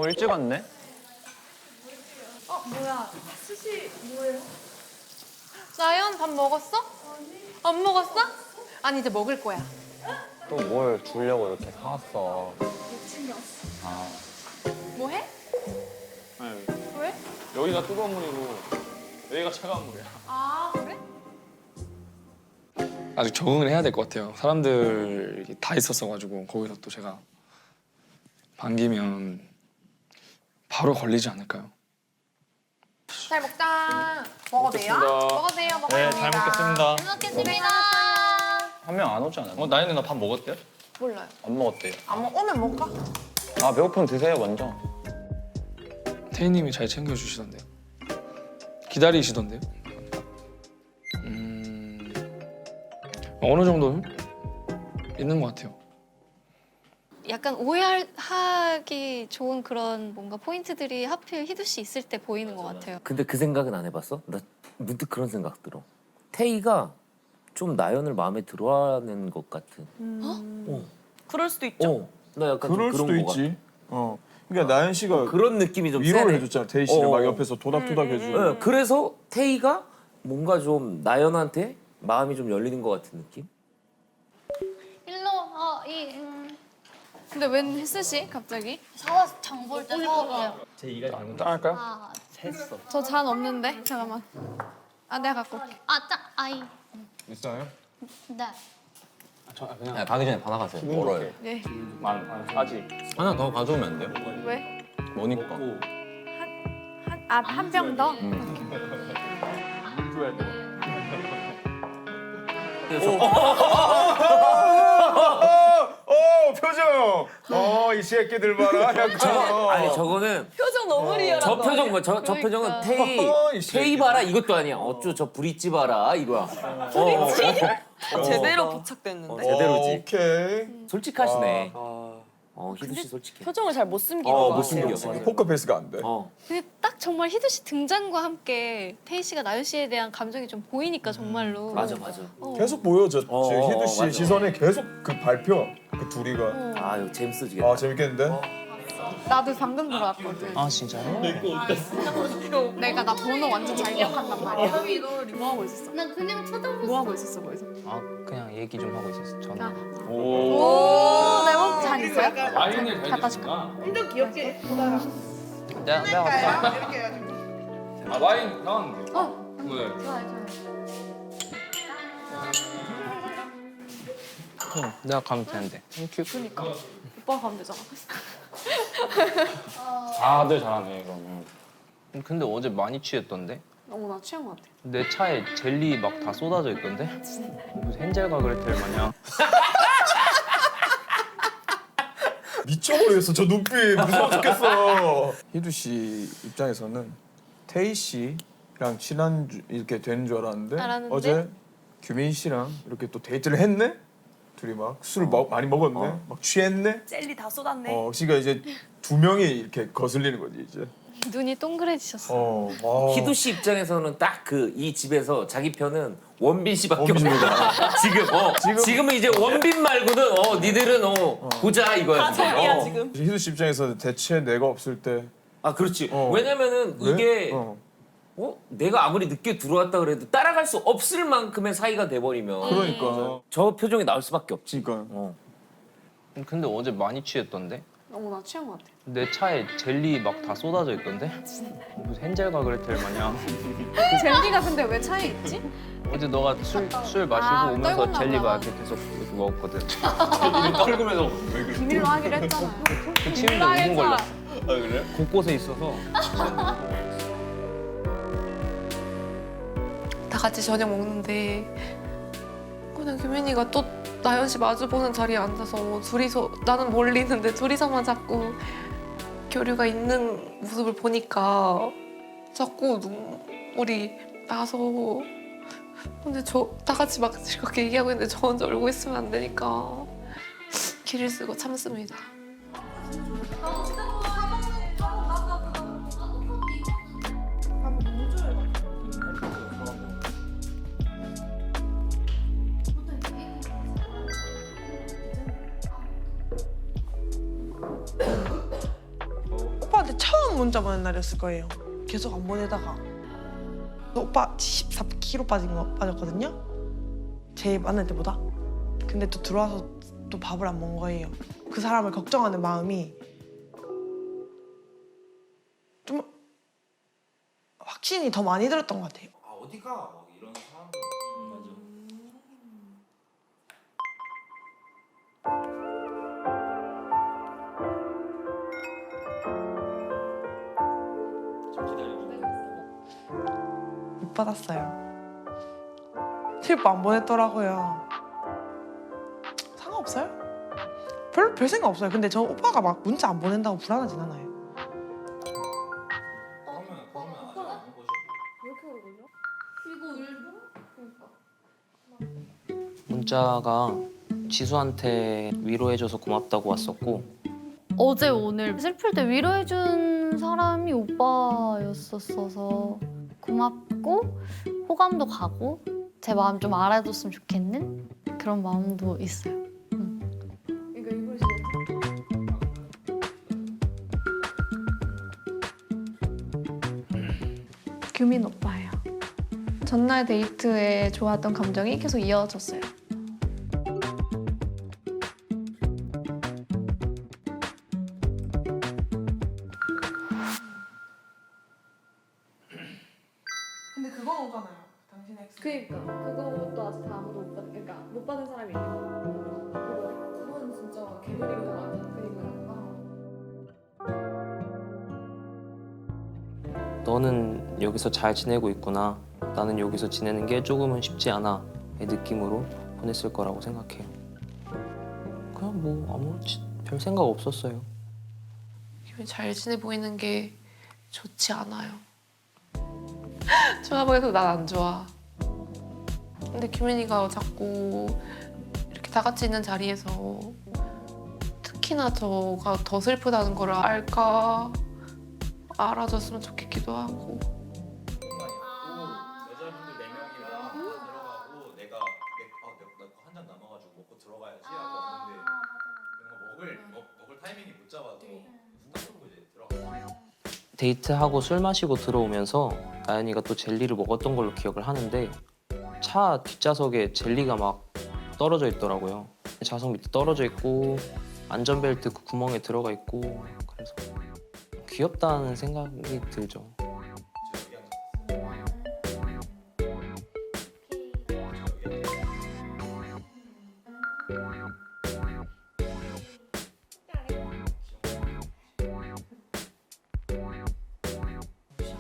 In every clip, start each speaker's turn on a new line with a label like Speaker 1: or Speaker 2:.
Speaker 1: 일찍 왔네.
Speaker 2: 뭐야? 스시 뭐예요?
Speaker 3: 나연 밥 먹었어? 안 먹었어? 아니 이제 먹을 거야.
Speaker 1: 또 뭘 주려고 이렇게 사왔어. 아,
Speaker 3: 뭐 해?
Speaker 4: 아니,
Speaker 3: 왜?
Speaker 4: 여기가 뜨거운 물이고 여기가 차가운 물이야.
Speaker 3: 아 그래?
Speaker 5: 아직 적응을 해야 될 것 같아요. 사람들이 다 있었어가지고 거기서 또 제가 반기면 바로 걸리지 않을까요?
Speaker 3: 잘 먹자. 먹어도 돼요?
Speaker 4: 먹겠습니다.
Speaker 3: 먹어도 돼요. 먹어도
Speaker 1: 네, 잘 먹겠습니다.
Speaker 3: 잘 먹겠습니다.
Speaker 1: 한 명 안 오지 않았나? 나연이 나 밥 먹었대요?
Speaker 3: 몰라요.
Speaker 1: 안 먹었대요.
Speaker 3: 오면 먹을까?
Speaker 1: 아, 배고프면 드세요, 먼저.
Speaker 5: 태희님이 잘 챙겨주시던데요. 기다리시던데요. 어느 정도 있는 것 같아요.
Speaker 6: 약간 오해하기 좋은 그런 뭔가 포인트들이 하필 희두 씨 있을 때 보이는 것 같아요.
Speaker 7: 근데 그 생각은 안 해봤어? 나 문득 그런 생각 들어. 태희가 좀 나연을 마음에 들어하는 것 같은.
Speaker 2: 그럴 수도 있죠.
Speaker 7: 나 약간
Speaker 8: 그럴
Speaker 7: 좀
Speaker 8: 수도
Speaker 7: 그런 거
Speaker 8: 있지. 그러니까 나연 씨가
Speaker 7: 같아. 그런 느낌이 좀
Speaker 8: 위로를
Speaker 7: 세네.
Speaker 8: 해줬잖아. 태희 씨를
Speaker 7: 어.
Speaker 8: 막 옆에서 토닥토닥 해주고.
Speaker 7: 네, 그래서 태희가 뭔가 좀 나연한테 마음이 좀 열리는 것 같은 느낌?
Speaker 6: 일로
Speaker 3: 근데 웬 헬스시 갑자기?
Speaker 6: 사와 장볼 때 사와봐요.
Speaker 5: 할까요?
Speaker 3: 저 잔 없는데? 잠깐만. 아 내가 갖고 올게.
Speaker 6: 아이.
Speaker 4: 있어요?
Speaker 6: 네.
Speaker 1: 야, 가기 전에 받아 가세요. 멀어요.
Speaker 3: 네.
Speaker 4: 아직.
Speaker 1: 하나 더 가져오면 안 돼요?
Speaker 3: 왜?
Speaker 1: 뭐니까?
Speaker 3: 한 병 더?
Speaker 8: 표정. 이 새끼들 봐라. 약간.
Speaker 7: 아니 저거는
Speaker 2: 표정 너무 리얼하다.
Speaker 7: 저 표정 뭐 저 표정은
Speaker 8: 이 새끼.
Speaker 7: 태희 봐라 이것도 아니야. 어쭈 저 브릿지 봐라 이거야.
Speaker 2: 제대로 부착됐는데.
Speaker 7: 제대로지.
Speaker 8: 오케이.
Speaker 7: 솔직하시네. 희두 씨 솔직해.
Speaker 2: 표정을 잘 못 숨기는
Speaker 7: 못
Speaker 2: 거
Speaker 7: 숨겨.
Speaker 8: 포커 페이스가 안 돼.
Speaker 6: 근데 딱 정말 희두 씨 등장과 함께 태희 씨가 나연 씨에 대한 감정이 좀 보이니까 정말로.
Speaker 7: 맞아.
Speaker 8: 계속 보여져. 희두 씨
Speaker 7: 맞아.
Speaker 8: 시선에 계속 그 발표. 그 둘이가.
Speaker 7: 아 이거 재밌어지겠다.
Speaker 8: 아 재밌겠는데?
Speaker 3: 나도 방금 들어왔거든.
Speaker 1: 아, 진짜요?
Speaker 3: 내가 나 번호 완전 잘 기억한단 말이야. 뭐 하고 있었어?
Speaker 6: 난 그냥 쳐다보고.
Speaker 3: 뭐 하고 있었어 거기서?
Speaker 1: 아, 그냥 얘기 좀 하고 있었어, 저는.
Speaker 3: 오, 내가 잔 있어요?
Speaker 4: 와인을
Speaker 3: 갖다 줄까?
Speaker 1: 내가 갔다.
Speaker 4: 아 와인 나왔는데. 네.
Speaker 1: 내가 가면 되는데.
Speaker 3: 그러니까 오빠가 가면 되잖아.
Speaker 4: 다들 잘하네 그러면.
Speaker 1: 근데 어제 많이 취했던데?
Speaker 3: 나 취한 것 같아.
Speaker 1: 내 차에 젤리 막 다 쏟아져 있던데? 무슨 헨젤과 그레텔 마냥.
Speaker 8: 미쳐버리겠어. 저 눈빛 무서워 죽겠어. 희두 씨 입장에서는 태희 씨랑 친한 이렇게 되는 줄 알았는데,
Speaker 6: 알았는데?
Speaker 8: 어제 규민 씨랑 이렇게 또 데이트를 했네. 둘이 막 술을 많이 먹었네. 막 취했네.
Speaker 2: 젤리 다 쏟았네.
Speaker 8: 그러니까 이제 두 명이 이렇게 거슬리는 거지 이제.
Speaker 6: 눈이 동그래지셨어.
Speaker 7: 희두 씨 입장에서는 딱 그 이 집에서 자기 편은 원빈 씨밖에
Speaker 8: 원빈
Speaker 7: 없는 거야. 지금은 이제 원빈 말고는 니들은 보자 이거야.
Speaker 2: 다 저기야 지금.
Speaker 8: 희두 씨 입장에서 대체 내가 없을 때.
Speaker 7: 아 그렇지. 왜냐면은
Speaker 8: 왜?
Speaker 7: 이게 내가 아무리 늦게 들어왔다 그래도 따라갈 수 없을 만큼의 사이가 돼버리면
Speaker 8: 그러니까.
Speaker 7: 저 표정이 나올 수밖에 없지.
Speaker 8: 그러니까.
Speaker 1: 근데 어제 많이 취했던데?
Speaker 3: 나 취한 것 같아.
Speaker 1: 내 차에 젤리 막 다 쏟아져 있던데? 무슨 헨젤과 그레텔 마냥.
Speaker 3: 젤리가 근데 왜 차에 있지?
Speaker 1: 어제 너가 술 마시고
Speaker 3: 아,
Speaker 1: 오면서
Speaker 3: 떨궜나
Speaker 1: 젤리
Speaker 3: 보다.
Speaker 1: 막 이렇게 계속 이렇게 먹었거든.
Speaker 4: 떨구면서 왜 그래?
Speaker 3: 비밀로 하기로 했잖아.
Speaker 1: 그 치는데 5분 걸렸어.
Speaker 4: 아 그래?
Speaker 1: 곳곳에 있어서.
Speaker 3: 다 같이 저녁 먹는데 그냥 규민이가 또 나연 씨 마주 보는 자리에 앉아서 둘이서 나는 멀리 있는데 둘이서만 자꾸 교류가 있는 모습을 보니까 자꾸 눈물이 나서 근데 저 다 같이 막 즐겁게 얘기하고 있는데 저 혼자 울고 있으면 안 되니까 길을 쓰고 참습니다.
Speaker 9: 처음 문자 보낸 날이었을 거예요. 계속 안 보내다가 오빠 14kg 빠졌거든요. 제일 만날 때보다. 근데 또 들어와서 또 밥을 안 먹은 거예요. 그 사람을 걱정하는 마음이 좀 확신이 더 많이 들었던 것 같아요.
Speaker 7: 아 어디가 막 이런 사람들 맞아.
Speaker 9: 못 받았어요. 팁 안 보냈더라고요. 상관없어요? 별 생각 없어요. 근데 저 오빠가 막 문자 안 보낸다고 불안하진 않아요.
Speaker 1: 문자가 지수한테 위로해줘서 고맙다고 왔었고
Speaker 6: 어제 오늘 슬플 때 위로해준 사람이 오빠였었어서 고맙고 호감도 가고 제 마음 좀 알아줬으면 좋겠는 그런 마음도 있어요. 규민 오빠예요. 전날 데이트에 좋았던 감정이 계속 이어졌어요.
Speaker 9: 근데 그건 오잖아요. 당신의 엑스.
Speaker 3: 그러니까 그것도 아직 다 아무도 못 받은 그러니까 못 받은 사람이 있고 그건 진짜 개그리고 나왔던 그림이니까.
Speaker 1: 너는 여기서 잘 지내고 있구나. 나는 여기서 지내는 게 조금은 쉽지 않아의 느낌으로 보냈을 거라고 생각해요. 그냥 뭐 아무렇지 별 생각 없었어요.
Speaker 3: 기분이 잘 지내 보이는 게 좋지 않아요. 좋아 보여서 난 안 좋아. 근데 규민이가 자꾸 이렇게 다 같이 있는 자리에서 특히나 저가 더 슬프다는 걸 알까 알아줬으면 좋겠기도 하고.
Speaker 10: 여자분들 4명이랑 들어가고 내가 한 잔 남아가지고 먹고 들어가야지 하고 왔는데 뭔가 먹을 타이밍이 못 잡아서 순간적으로 이제 들어가.
Speaker 1: 데이트하고 술 마시고 들어오면서 나연이가 또 젤리를 먹었던 걸로 기억을 하는데 차 뒷좌석에 젤리가 막 떨어져 있더라고요. 좌석 밑에 떨어져 있고 안전벨트 그 구멍에 들어가 있고 그래서 귀엽다는 생각이 들죠.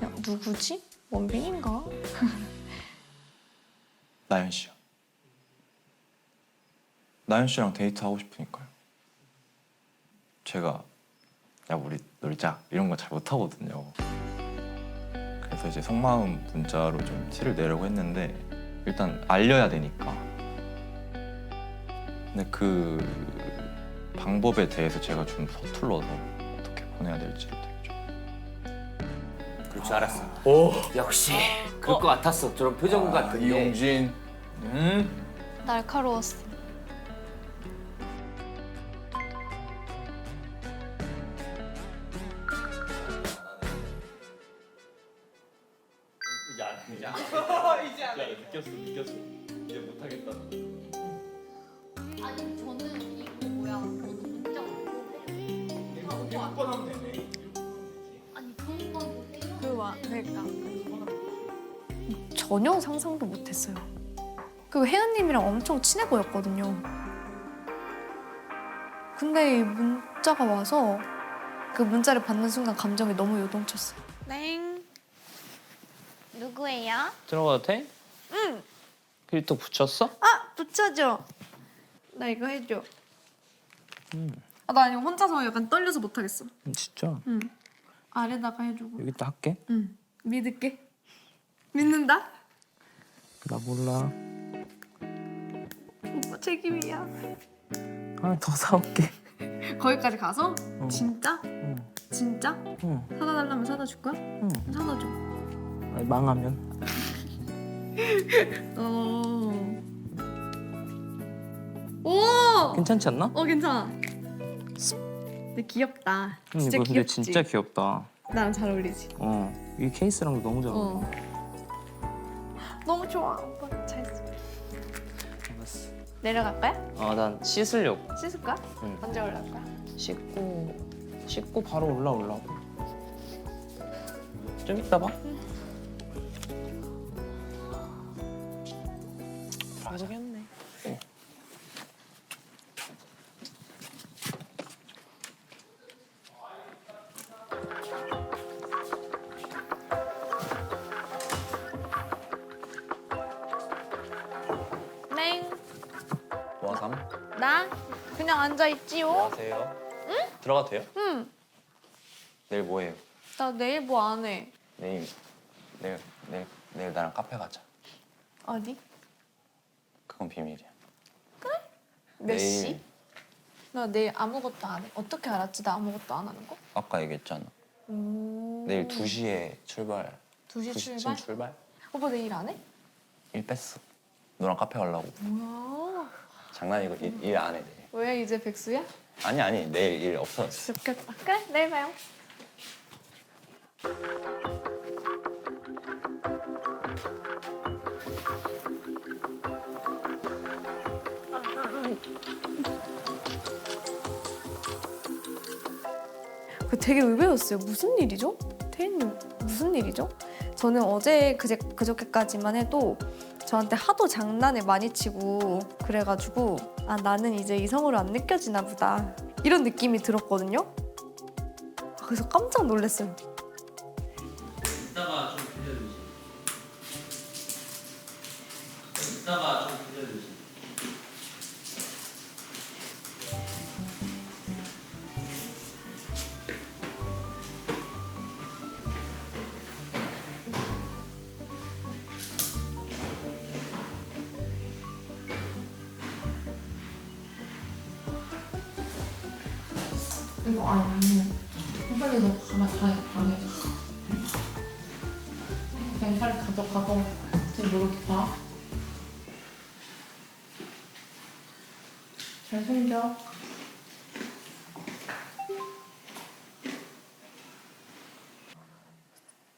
Speaker 3: 야, 누구지? 원빈인가?
Speaker 10: 나연 씨요. 나연 씨랑 데이트 하고 싶으니까요. 제가 야 우리 놀자 이런 거 잘 못하거든요. 그래서 이제 속마음 문자로 좀 티를 내려고 했는데 일단 알려야 되니까. 근데 그 방법에 대해서 제가 좀 서툴러서 어떻게 보내야 될지 되게 좀.
Speaker 7: 그럴 줄 알았어.
Speaker 8: 오.
Speaker 7: 역시 그럴 것 같았어. 저런 표정 같은데.
Speaker 8: 이용진.
Speaker 6: 날카로웠어.
Speaker 4: 느꼈어. 이제 못하겠다.
Speaker 6: 아니 저는 이거 뭐야? 문자
Speaker 10: 뻔하면 되네.
Speaker 6: 아니 그런 건
Speaker 3: 그러니까 전혀 상상도 못했어요. 그 혜연님이랑 엄청 친해 보였거든요. 근데 이 문자가 와서 그 문자를 받는 순간 감정이 너무 요동쳤어요.
Speaker 6: 땡. 누구예요?
Speaker 1: 들어가도 돼?
Speaker 3: 응.
Speaker 1: 필터 붙였어?
Speaker 3: 아 붙여줘. 나 이거 해줘. 아, 나 이거 혼자서 약간 떨려서 못하겠어.
Speaker 1: 진짜?
Speaker 3: 응. 아래다가 해주고.
Speaker 1: 여기다 할게.
Speaker 3: 응. 믿을게. 믿는다?
Speaker 1: 나 몰라.
Speaker 3: 오빠 책임이야.
Speaker 1: 아, 더 사올게.
Speaker 3: 거기까지 가서? 진짜?
Speaker 1: 응.
Speaker 3: 진짜?
Speaker 1: 응.
Speaker 3: 사다 달라면 사다 줄 거야?
Speaker 1: 응.
Speaker 3: 사다 줘.
Speaker 1: 아니, 망하면.
Speaker 3: 오!
Speaker 1: 괜찮지 않나?
Speaker 3: 괜찮아. 근데 귀엽다. 진짜
Speaker 1: 이거 근데
Speaker 3: 귀엽지?
Speaker 1: 진짜 귀엽다.
Speaker 3: 나랑 잘 어울리지?
Speaker 1: 이 케이스랑도 너무 잘 어울려.
Speaker 3: 너무 좋아. 오빠 잘 써.
Speaker 1: 알았어.
Speaker 3: 내려갈까요?
Speaker 1: 난 씻으려고.
Speaker 3: 씻을 거야?
Speaker 1: 응.
Speaker 3: 언제 올라갈 거야?
Speaker 1: 씻고 바로 올라오려고. 좀 이따 봐.
Speaker 2: 모르겠네.
Speaker 3: 맹.
Speaker 10: 뭐하삼?
Speaker 3: 나 그냥 앉아 있지요.
Speaker 10: 안녕하세요. 응? 들어가도 돼요?
Speaker 3: 응.
Speaker 10: 내일 뭐해요?
Speaker 3: 나 내일 뭐 안 해.
Speaker 10: 내일 나랑 카페 가자.
Speaker 3: 어디?
Speaker 10: 그건 비밀이야.
Speaker 3: 몇
Speaker 10: 내일-
Speaker 3: 시? 나 내일 아무것도 안 해. 어떻게 알았지? 나 아무것도 안 하는 거?
Speaker 10: 아까 얘기했잖아. 내일 2시에 출발.
Speaker 3: 2시
Speaker 10: 2시쯤
Speaker 3: 출발?
Speaker 10: 출발?
Speaker 3: 오빠 내일 안 해?
Speaker 10: 일 뺐어. 너랑 카페 가려고.
Speaker 3: 뭐야?
Speaker 10: 장난이고 일 안 해. 내일.
Speaker 3: 왜 이제 백수야?
Speaker 10: 아니 내일 일 없어졌어.
Speaker 3: 좋겠다. 그래 내일 봐요.
Speaker 11: 되게 의외였어요. 무슨 일이죠? 태인님 무슨 일이죠? 저는 어제 그저께까지만 해도 저한테 하도 장난을 많이 치고 그래가지고 아 나는 이제 이성으로 안 느껴지나 보다 이런 느낌이 들었거든요. 그래서 깜짝 놀랐어요.
Speaker 1: 이따가 좀 빌려주지. 이따가 좀 빌려주지.
Speaker 3: 이거 아니 빨리 너 가해. 그냥 빨리 가져가서 지금 모르게 봐. 잘생겨.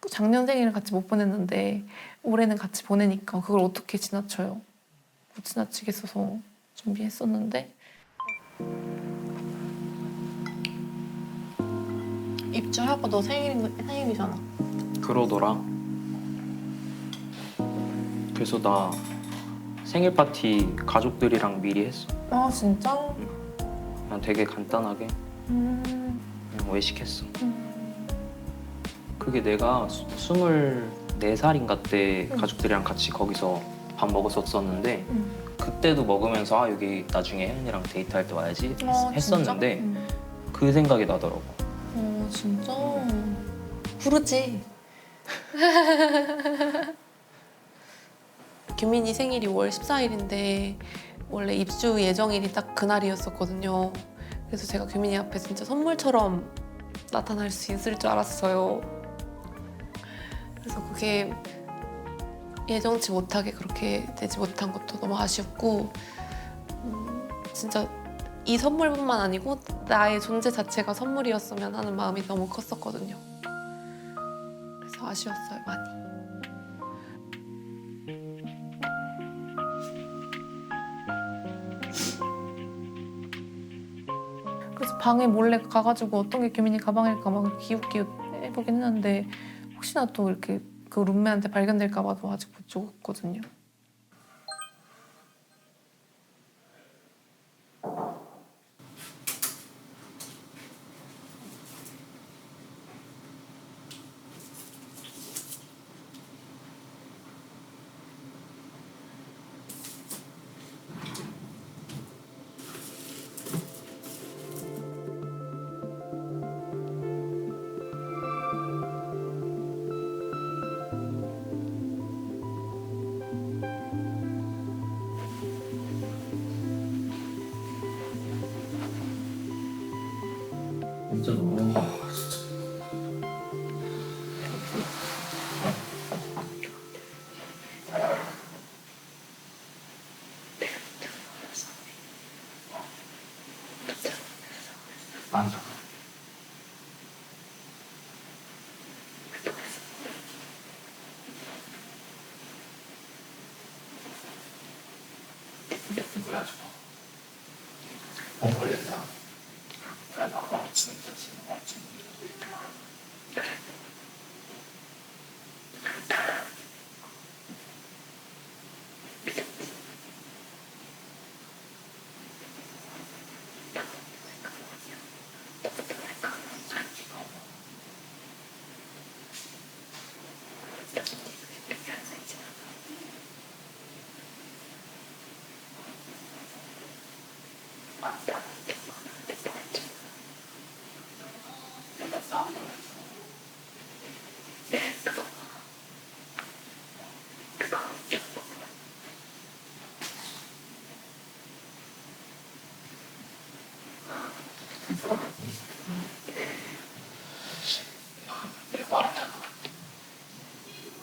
Speaker 3: 작년 생일은 같이 못 보냈는데 올해는 같이 보내니까 그걸 어떻게 지나쳐요? 못 지나치겠어서 준비했었는데 입주하고 너 생일이잖아.
Speaker 1: 그러더라. 그래서 나 생일 파티 가족들이랑 미리 했어.
Speaker 3: 아 진짜?
Speaker 1: 난 되게 간단하게
Speaker 3: 음.
Speaker 1: 그냥 외식했어. 그게 내가 24살인가 때 가족들이랑 같이 거기서 밥 먹었었는데 그때도 먹으면서 아 여기 나중에 혜연이랑 데이트할 때 와야지 했었는데 그 생각이 나더라고.
Speaker 3: 진짜? 부르지. 규민이 생일이 5월 14일인데 원래 입주 예정일이 딱 그날이었었거든요. 그래서 제가 규민이 앞에 진짜 선물처럼 나타날 수 있을 줄 알았어요. 그래서 그게 예정치 못하게 그렇게 되지 못한 것도 너무 아쉬웠고 진짜 이 선물뿐만 아니고 나의 존재 자체가 선물이었으면 하는 마음이 너무 컸었거든요. 그래서 아쉬웠어요, 많이. 그래서 방에 몰래 가가지고 어떤 게 규민이 가방일까 막 기웃기웃 해보긴 했는데 혹시나 또 이렇게 그 룸메한테 발견될까 봐도 아직 못 줬거든요.
Speaker 1: 진짜 너무 앉아.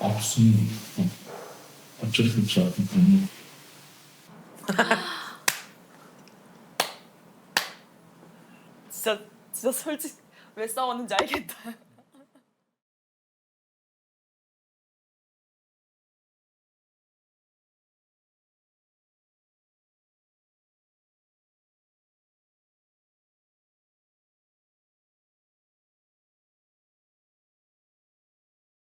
Speaker 12: 없으면 어쩔 수 없어.
Speaker 2: 진짜 솔직히 왜 싸웠는지 알겠다.